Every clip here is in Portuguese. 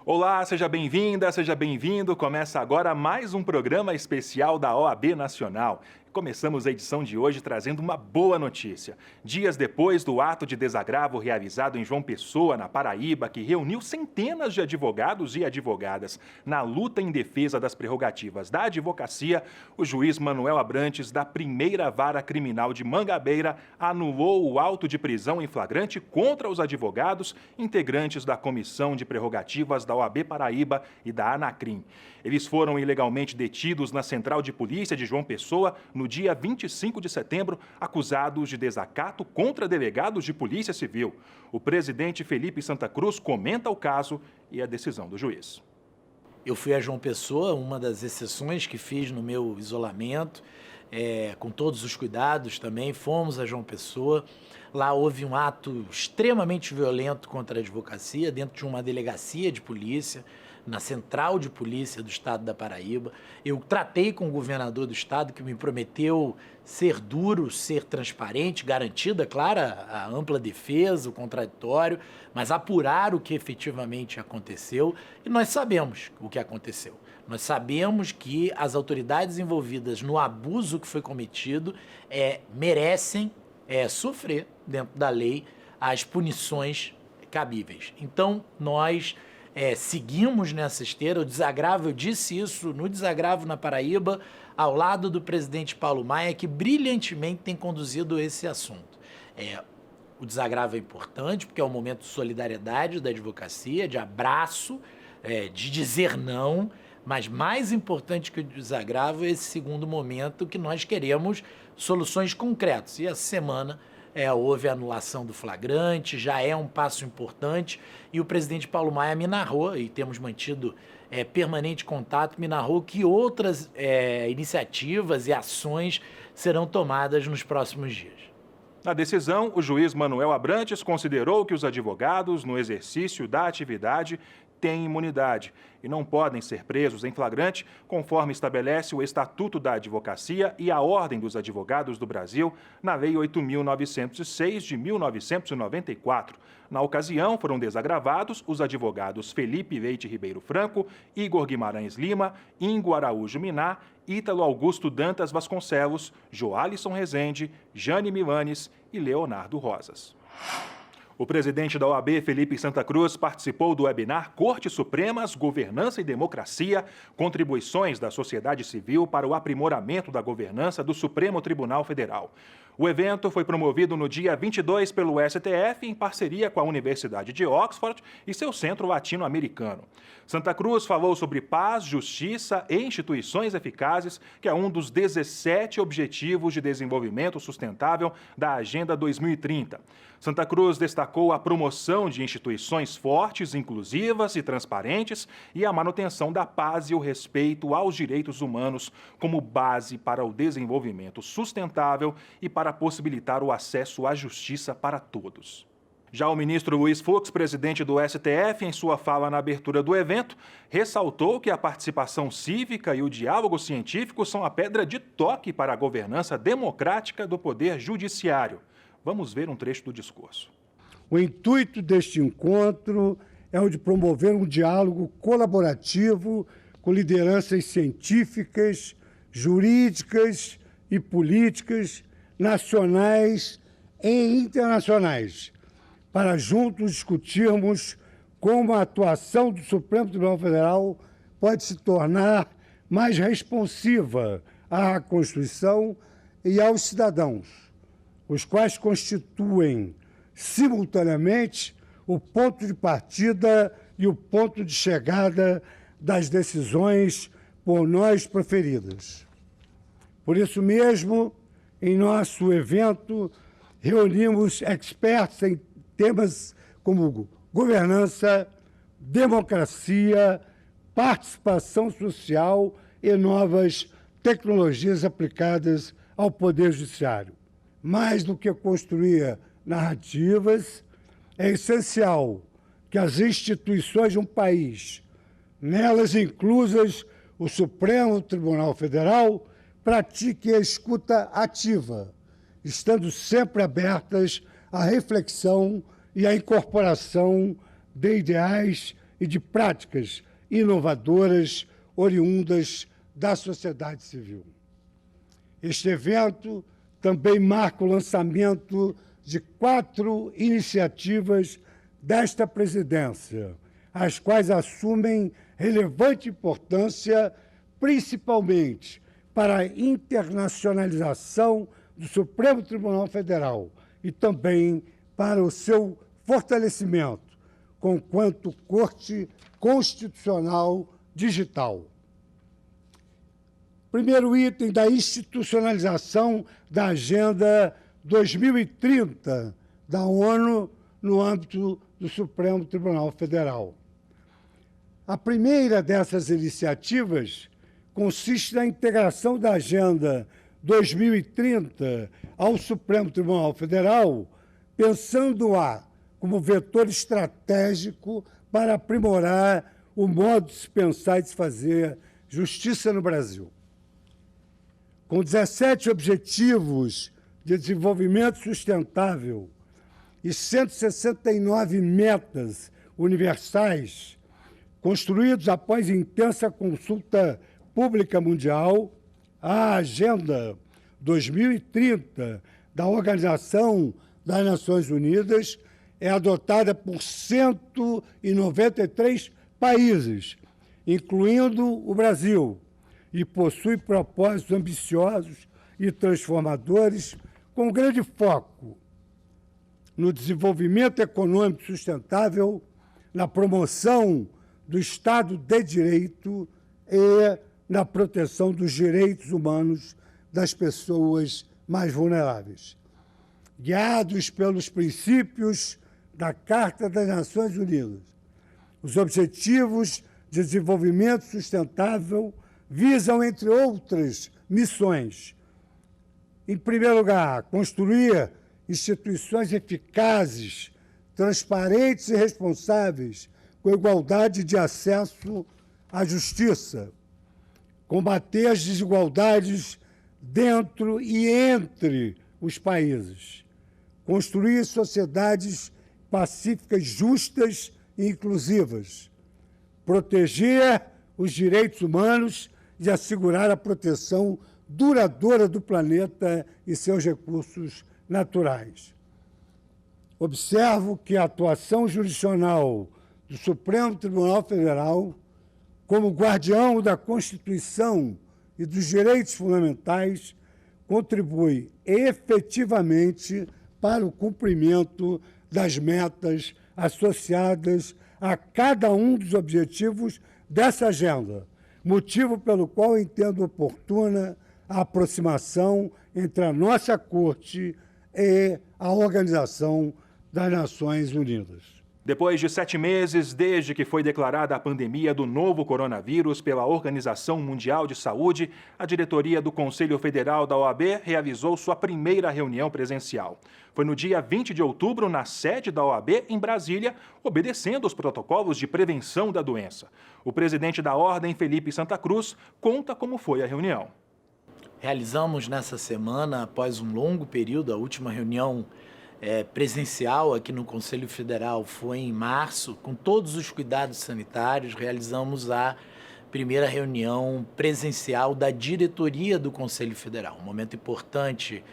Olá, seja bem-vinda, seja bem-vindo. Começa agora mais um programa especial da OAB Nacional. Começamos a edição de hoje trazendo uma boa notícia. Dias depois do ato de desagravo realizado em João Pessoa, na Paraíba, que reuniu centenas de advogados e advogadas na luta em defesa das prerrogativas da advocacia, o juiz Manuel Abrantes, da primeira vara criminal de Mangabeira, anulou o auto de prisão em flagrante contra os advogados integrantes da Comissão de Prerrogativas da OAB Paraíba e da Anacrim. Eles foram ilegalmente detidos na Central de Polícia de João Pessoa no dia 25 de setembro, acusados de desacato contra delegados de Polícia Civil. O presidente Felipe Santa Cruz comenta o caso e a decisão do juiz. Eu fui a João Pessoa, uma das exceções que fiz no meu isolamento, com todos os cuidados também, fomos a João Pessoa. Lá houve um ato extremamente violento contra a advocacia, dentro de uma delegacia de polícia, na Central de Polícia do Estado da Paraíba. Eu tratei com o governador do Estado, que me prometeu ser duro, ser transparente, garantida, claro, a ampla defesa, o contraditório, mas apurar o que efetivamente aconteceu. E nós sabemos o que aconteceu. Nós sabemos que as autoridades envolvidas no abuso que foi cometido merecem sofrer, dentro da lei, as punições cabíveis. Então, nós seguimos nessa esteira. O desagravo, eu disse isso no desagravo na Paraíba, ao lado do presidente Paulo Maia, que brilhantemente tem conduzido esse assunto. O desagravo é importante, porque é um momento de solidariedade da advocacia, de abraço, de dizer não, mas mais importante que o desagravo é esse segundo momento que nós queremos soluções concretas. E essa semana houve a anulação do flagrante, já é um passo importante, e o presidente Paulo Maia me narrou, e temos mantido permanente contato, me narrou que outras iniciativas e ações serão tomadas nos próximos dias. Na decisão, o juiz Manuel Abrantes considerou que os advogados, no exercício da atividade, têm imunidade e não podem ser presos em flagrante, conforme estabelece o Estatuto da Advocacia e a Ordem dos Advogados do Brasil, na Lei 8.906 de 1994. Na ocasião, foram desagravados os advogados Felipe Leite Ribeiro Franco, Igor Guimarães Lima, Ingo Araújo Miná, Ítalo Augusto Dantas Vasconcelos, Joalisson Rezende, Jane Milanes e Leonardo Rosas. O presidente da OAB, Felipe Santa Cruz, participou do webinar Cortes Supremas, Governança e Democracia, contribuições da sociedade civil para o aprimoramento da governança do Supremo Tribunal Federal. O evento foi promovido no dia 22 pelo STF, em parceria com a Universidade de Oxford e seu Centro Latino-Americano. Santa Cruz falou sobre paz, justiça e instituições eficazes, que é um dos 17 Objetivos de Desenvolvimento Sustentável da Agenda 2030. Santa Cruz destacou a promoção de instituições fortes, inclusivas e transparentes e a manutenção da paz e o respeito aos direitos humanos como base para o desenvolvimento sustentável e para possibilitar o acesso à justiça para todos. Já o ministro Luiz Fux, presidente do STF, em sua fala na abertura do evento, ressaltou que a participação cívica e o diálogo científico são a pedra de toque para a governança democrática do Poder Judiciário. Vamos ver um trecho do discurso. O intuito deste encontro é o de promover um diálogo colaborativo com lideranças científicas, jurídicas e políticas, nacionais e internacionais, para juntos discutirmos como a atuação do Supremo Tribunal Federal pode se tornar mais responsiva à Constituição e aos cidadãos, os quais constituem, simultaneamente, o ponto de partida e o ponto de chegada das decisões por nós proferidas. Por isso mesmo, em nosso evento, reunimos experts em temas como governança, democracia, participação social e novas tecnologias aplicadas ao Poder Judiciário. Mais do que construir narrativas, é essencial que as instituições de um país, nelas inclusas o Supremo Tribunal Federal, pratiquem a escuta ativa, estando sempre abertas à reflexão e à incorporação de ideais e de práticas inovadoras oriundas da sociedade civil. Este evento também marca o lançamento de 4 iniciativas desta presidência, as quais assumem relevante importância, principalmente para a internacionalização do Supremo Tribunal Federal e também para o seu fortalecimento, conquanto Corte Constitucional Digital. Primeiro item da institucionalização da Agenda 2030 da ONU no âmbito do Supremo Tribunal Federal. A primeira dessas iniciativas consiste na integração da Agenda 2030 ao Supremo Tribunal Federal, pensando-a como vetor estratégico para aprimorar o modo de se pensar e de se fazer justiça no Brasil. Com 17 objetivos de desenvolvimento sustentável e 169 metas universais, construídos após intensa consulta pública mundial, a Agenda 2030 da Organização das Nações Unidas é adotada por 193 países, incluindo o Brasil, e possui propósitos ambiciosos e transformadores, com grande foco no desenvolvimento econômico sustentável, na promoção do Estado de Direito e na proteção dos direitos humanos das pessoas mais vulneráveis. Guiados pelos princípios da Carta das Nações Unidas, os Objetivos de Desenvolvimento Sustentável visam, entre outras missões, em primeiro lugar, construir instituições eficazes, transparentes e responsáveis, com igualdade de acesso à justiça, combater as desigualdades dentro e entre os países, construir sociedades pacíficas, justas e inclusivas, proteger os direitos humanos e assegurar a proteção duradoura do planeta e seus recursos naturais. Observo que a atuação jurisdicional do Supremo Tribunal Federal, como guardião da Constituição e dos direitos fundamentais, contribui efetivamente para o cumprimento das metas associadas a cada um dos objetivos dessa agenda, motivo pelo qual entendo oportuna a aproximação entre a nossa Corte e a Organização das Nações Unidas. Depois de 7 meses, desde que foi declarada a pandemia do novo coronavírus pela Organização Mundial de Saúde, a diretoria do Conselho Federal da OAB realizou sua primeira reunião presencial. Foi no dia 20 de outubro, na sede da OAB, em Brasília, obedecendo os protocolos de prevenção da doença. O presidente da Ordem, Felipe Santa Cruz, conta como foi a reunião. Realizamos nessa semana, após um longo período, a última reunião presencial aqui no Conselho Federal foi em março, com todos os cuidados sanitários. Realizamos a primeira reunião presencial da diretoria do Conselho Federal. Um momento importante,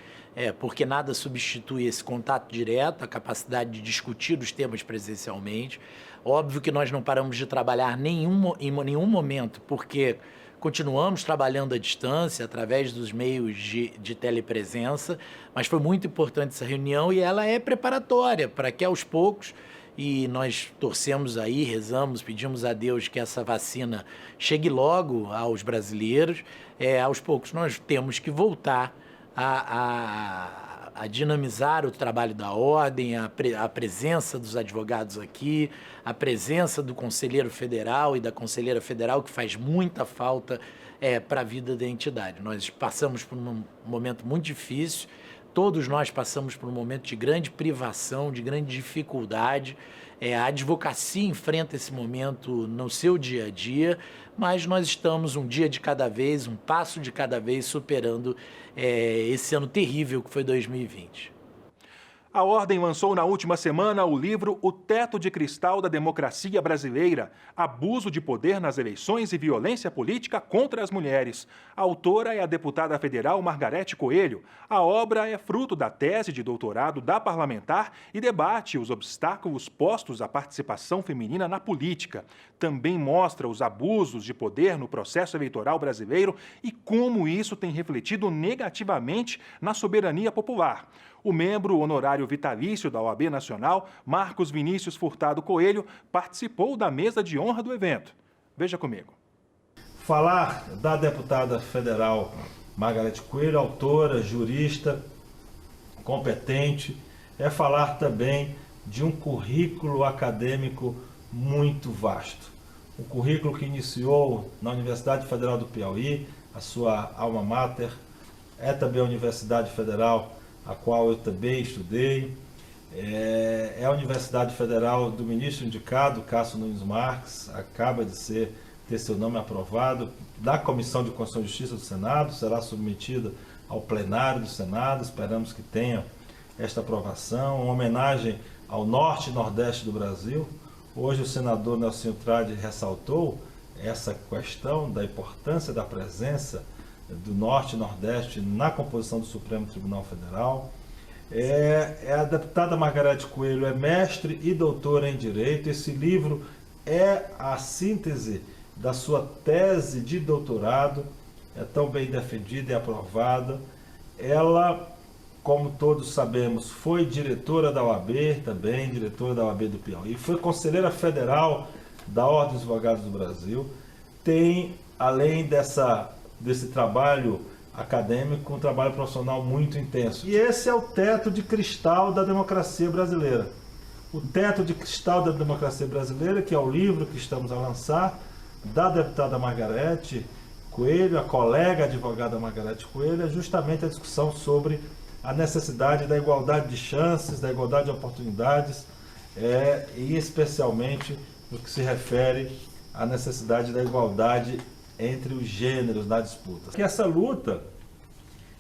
porque nada substitui esse contato direto, a capacidade de discutir os temas presencialmente. Óbvio que nós não paramos de trabalhar em nenhum momento, porque continuamos trabalhando à distância, através dos meios de telepresença, mas foi muito importante essa reunião e ela é preparatória para que aos poucos, e nós torcemos aí, rezamos, pedimos a Deus que essa vacina chegue logo aos brasileiros, aos poucos nós temos que voltar a dinamizar o trabalho da Ordem, a presença dos advogados aqui, a presença do conselheiro federal e da conselheira federal, que faz muita falta para a vida da entidade. Nós passamos por um momento muito difícil, todos nós passamos por um momento de grande privação, de grande dificuldade. A advocacia enfrenta esse momento no seu dia a dia, mas nós estamos um dia de cada vez, um passo de cada vez, superando esse ano terrível que foi 2020. A Ordem lançou na última semana o livro O Teto de Cristal da Democracia Brasileira, Abuso de Poder nas Eleições e Violência Política contra as Mulheres. A autora é a deputada federal Margarete Coelho. A obra é fruto da tese de doutorado da parlamentar e debate os obstáculos postos à participação feminina na política. Também mostra os abusos de poder no processo eleitoral brasileiro e como isso tem refletido negativamente na soberania popular. O membro honorário vitalício da OAB Nacional, Marcos Vinícius Furtado Coelho, participou da mesa de honra do evento. Veja comigo. Falar da deputada federal Margarete Coelho, autora, jurista, competente, é falar também de um currículo acadêmico muito vasto. Um currículo que iniciou na Universidade Federal do Piauí, a sua alma mater, é também a Universidade Federal a qual eu também estudei, é a Universidade Federal do ministro indicado, Cássio Nunes Marques, acaba de ter seu nome aprovado da Comissão de Constituição e Justiça do Senado, será submetida ao plenário do Senado, esperamos que tenha esta aprovação, uma homenagem ao norte e nordeste do Brasil. Hoje o senador Nelsinho Trade ressaltou essa questão da importância da presença do Norte e Nordeste na composição do Supremo Tribunal Federal. A deputada Margarete Coelho é mestre e doutora em Direito. Esse livro é a síntese da sua tese de doutorado, é tão bem defendida e aprovada. Ela, como todos sabemos, foi diretora da OAB também, diretora da OAB do Piauí, foi conselheira federal da Ordem dos Advogados do Brasil, tem, além desse trabalho acadêmico, um trabalho profissional muito intenso. E esse é o teto de cristal da democracia brasileira. O teto de cristal da democracia brasileira, que é o livro que estamos a lançar, da deputada Margarete Coelho, a colega advogada Margarete Coelho, é justamente a discussão sobre a necessidade da igualdade de chances, da igualdade de oportunidades, e especialmente no que se refere à necessidade da igualdade entre os gêneros na disputa. Que essa luta,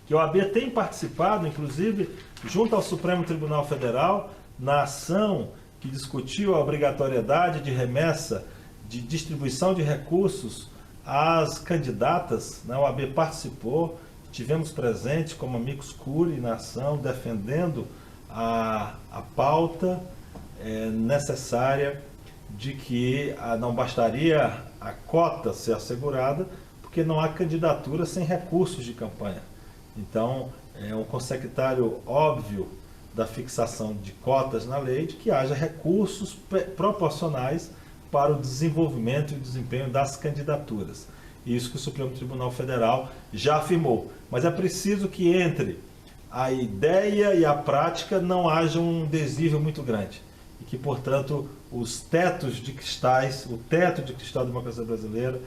que a OAB tem participado, inclusive, junto ao Supremo Tribunal Federal, na ação que discutiu a obrigatoriedade de remessa, de distribuição de recursos às candidatas, a OAB participou, tivemos presente como amicus curiae na ação, defendendo a pauta necessária de que não bastaria a cota ser assegurada, porque não há candidatura sem recursos de campanha. Então, é um consecutário óbvio da fixação de cotas na lei, de que haja recursos proporcionais para o desenvolvimento e desempenho das candidaturas. Isso que o Supremo Tribunal Federal já afirmou. Mas é preciso que entre a ideia e a prática não haja um desnível muito grande. E que, portanto, os tetos de cristais, o teto de cristal da democracia brasileira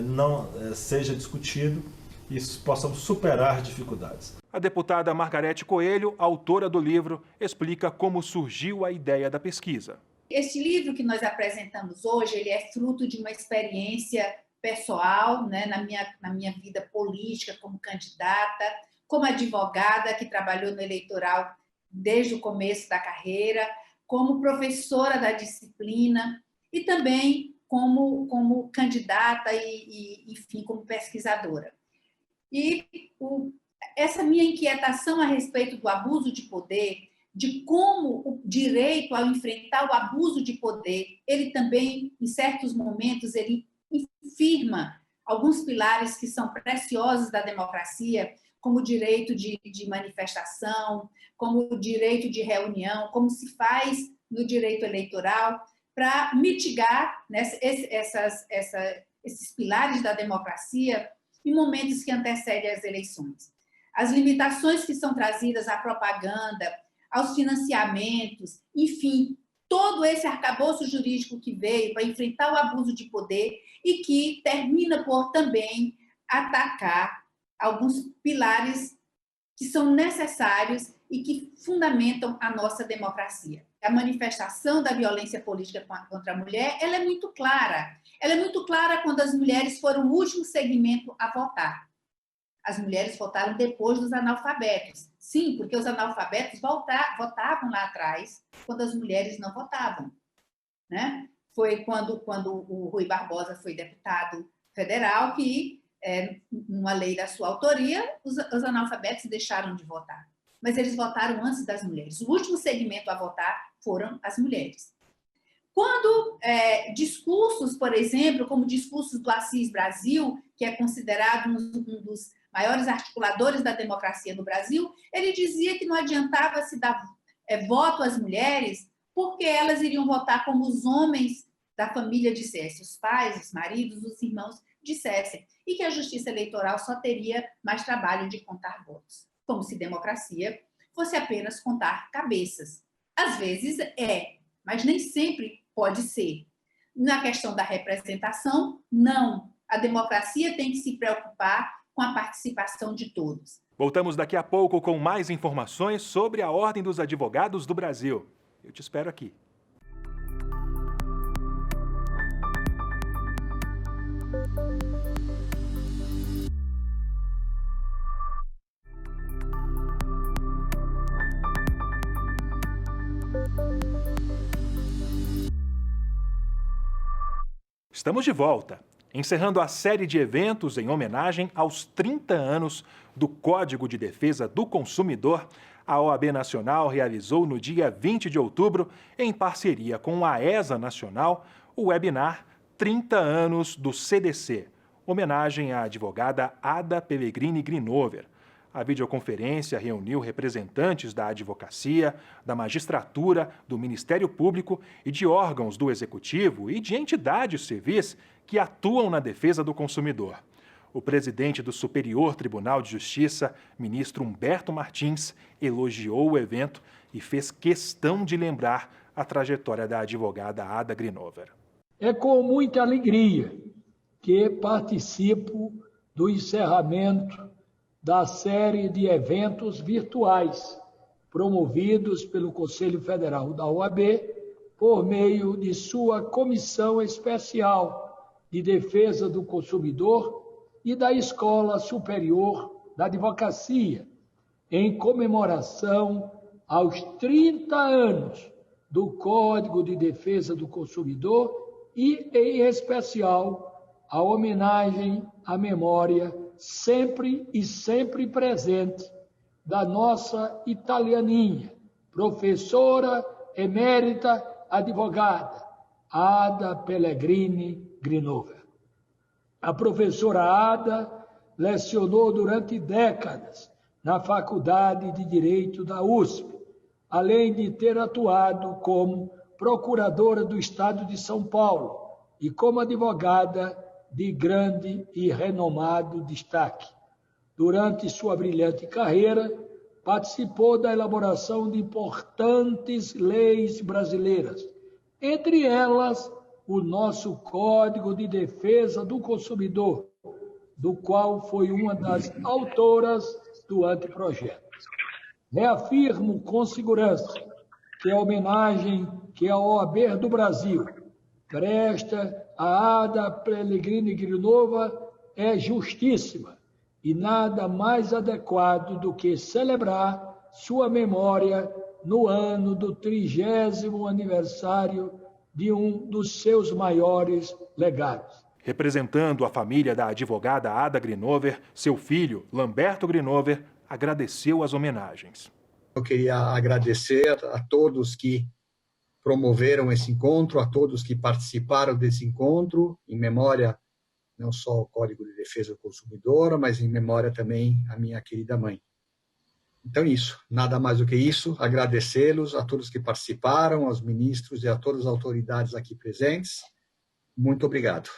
não seja discutido e possamos superar dificuldades. A deputada Margarete Coelho, autora do livro, explica como surgiu a ideia da pesquisa. Este livro que nós apresentamos hoje, ele é fruto de uma experiência pessoal, na minha vida política, como candidata, como advogada que trabalhou no eleitoral desde o começo da carreira, como professora da disciplina e também como candidata e, enfim, como pesquisadora. E essa minha inquietação a respeito do abuso de poder, de como o direito ao enfrentar o abuso de poder, ele também, em certos momentos, ele infirma alguns pilares que são preciosos da democracia, como o direito de manifestação, como o direito de reunião, como se faz no direito eleitoral, para mitigar esses pilares da democracia em momentos que antecedem as eleições. As limitações que são trazidas à propaganda, aos financiamentos, enfim, todo esse arcabouço jurídico que veio para enfrentar o abuso de poder e que termina por também atacar alguns pilares que são necessários e que fundamentam a nossa democracia. A manifestação da violência política contra a mulher, ela é muito clara. Ela é muito clara quando as mulheres foram o último segmento a votar. As mulheres votaram depois dos analfabetos. Sim, porque os analfabetos votavam lá atrás, quando as mulheres não votavam, né? Foi quando o Rui Barbosa foi deputado federal que, numa lei da sua autoria, os analfabetos deixaram de votar. Mas eles votaram antes das mulheres. O último segmento a votar foram as mulheres. Quando discursos, por exemplo, como discursos do Assis Brasil, que é considerado um dos maiores articuladores da democracia no Brasil, ele dizia que não adiantava se dar voto às mulheres, porque elas iriam votar como os homens da família dissessem, os pais, os maridos, os irmãos dissessem, e que a justiça eleitoral só teria mais trabalho de contar votos, como se democracia fosse apenas contar cabeças. Às vezes mas nem sempre pode ser. Na questão da representação, não. A democracia tem que se preocupar com a participação de todos. Voltamos daqui a pouco com mais informações sobre a Ordem dos Advogados do Brasil. Eu te espero aqui. Estamos de volta, encerrando a série de eventos em homenagem aos 30 anos do Código de Defesa do Consumidor. A OAB Nacional realizou no dia 20 de outubro, em parceria com a ESA Nacional, o webinar 30 anos do CDC, homenagem à advogada Ada Pellegrini Grinover. A videoconferência reuniu representantes da advocacia, da magistratura, do Ministério Público e de órgãos do Executivo e de entidades civis que atuam na defesa do consumidor. O presidente do Superior Tribunal de Justiça, ministro Humberto Martins, elogiou o evento e fez questão de lembrar a trajetória da advogada Ada Grinover. É com muita alegria que participo do encerramento da série de eventos virtuais promovidos pelo Conselho Federal da OAB por meio de sua Comissão Especial de Defesa do Consumidor e da Escola Superior da Advocacia, em comemoração aos 30 anos do Código de Defesa do Consumidor e, em especial, a homenagem à memória sempre e sempre presente da nossa italianinha, professora emérita advogada, Ada Pellegrini Grinover. A professora Ada lecionou durante décadas na Faculdade de Direito da USP, além de ter atuado como procuradora do Estado de São Paulo e como advogada de grande e renomado destaque. Durante sua brilhante carreira, participou da elaboração de importantes leis brasileiras, entre elas o nosso Código de Defesa do Consumidor, do qual foi uma das autoras do anteprojeto. Reafirmo com segurança que a homenagem que a OAB do Brasil presta a Ada Pellegrini Grinover é justíssima e nada mais adequado do que celebrar sua memória no ano do 30º aniversário de um dos seus maiores legados. Representando a família da advogada Ada Grinover, seu filho, Lamberto Grinover, agradeceu as homenagens. Eu queria agradecer a todos que promoveram esse encontro, a todos que participaram desse encontro, em memória não só ao Código de Defesa do Consumidor, mas em memória também à minha querida mãe. Então isso, nada mais do que isso, agradecê-los a todos que participaram, aos ministros e a todas as autoridades aqui presentes. Muito obrigado.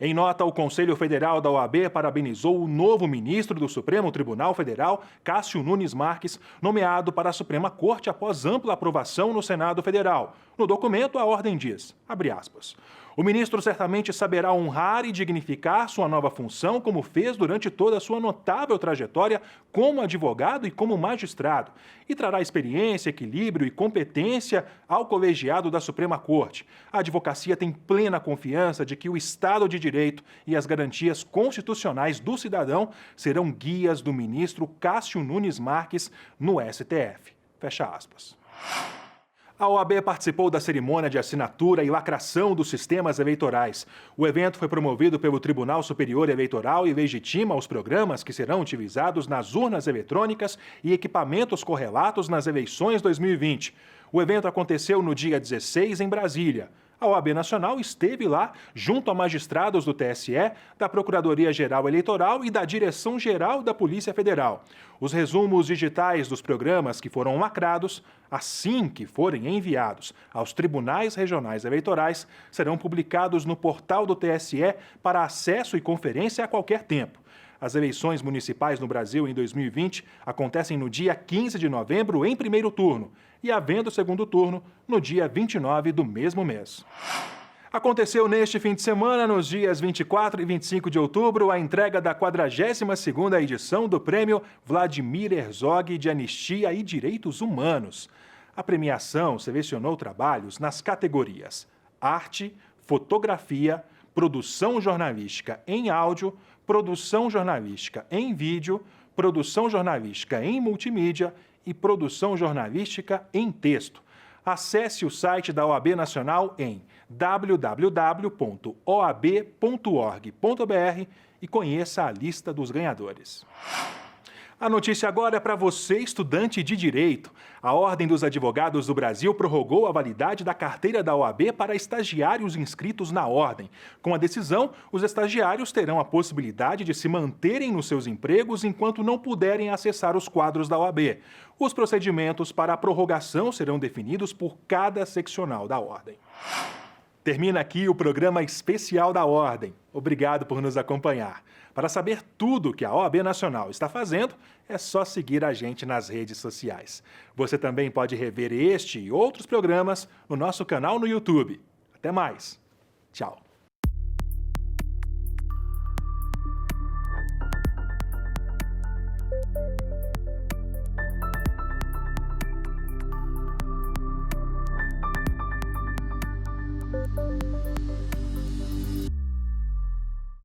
Em nota, o Conselho Federal da OAB parabenizou o novo ministro do Supremo Tribunal Federal, Cássio Nunes Marques, nomeado para a Suprema Corte após ampla aprovação no Senado Federal. No documento, a ordem diz, abre aspas, O ministro certamente saberá honrar e dignificar sua nova função, como fez durante toda a sua notável trajetória como advogado e como magistrado, e trará experiência, equilíbrio e competência ao colegiado da Suprema Corte. A advocacia tem plena confiança de que o Estado de Direito e as garantias constitucionais do cidadão serão guias do ministro Cássio Nunes Marques no STF. Fecha aspas. A OAB participou da cerimônia de assinatura e lacração dos sistemas eleitorais. O evento foi promovido pelo Tribunal Superior Eleitoral e legitima os programas que serão utilizados nas urnas eletrônicas e equipamentos correlatos nas eleições 2020. O evento aconteceu no dia 16 em Brasília. A OAB Nacional esteve lá junto a magistrados do TSE, da Procuradoria-Geral Eleitoral e da Direção-Geral da Polícia Federal. Os resumos digitais dos programas que foram lacrados, assim que forem enviados aos tribunais regionais eleitorais, serão publicados no portal do TSE para acesso e conferência a qualquer tempo. As eleições municipais no Brasil em 2020 acontecem no dia 15 de novembro em primeiro turno e, havendo segundo turno, no dia 29 do mesmo mês. Aconteceu neste fim de semana, nos dias 24 e 25 de outubro, a entrega da 42ª edição do Prêmio Vladimir Herzog de Anistia e Direitos Humanos. A premiação selecionou trabalhos nas categorias Arte, Fotografia, Produção Jornalística em Áudio, Produção Jornalística em Vídeo, Produção Jornalística em Multimídia e Produção Jornalística em Texto. Acesse o site da OAB Nacional em www.oab.org.br e conheça a lista dos ganhadores. A notícia agora é para você, estudante de Direito. A Ordem dos Advogados do Brasil prorrogou a validade da carteira da OAB para estagiários inscritos na Ordem. Com a decisão, os estagiários terão a possibilidade de se manterem nos seus empregos enquanto não puderem acessar os quadros da OAB. Os procedimentos para a prorrogação serão definidos por cada seccional da Ordem. Termina aqui o programa especial da Ordem. Obrigado por nos acompanhar. Para saber tudo que a OAB Nacional está fazendo, é só seguir a gente nas redes sociais. Você também pode rever este e outros programas no nosso canal no YouTube. Até mais. Tchau.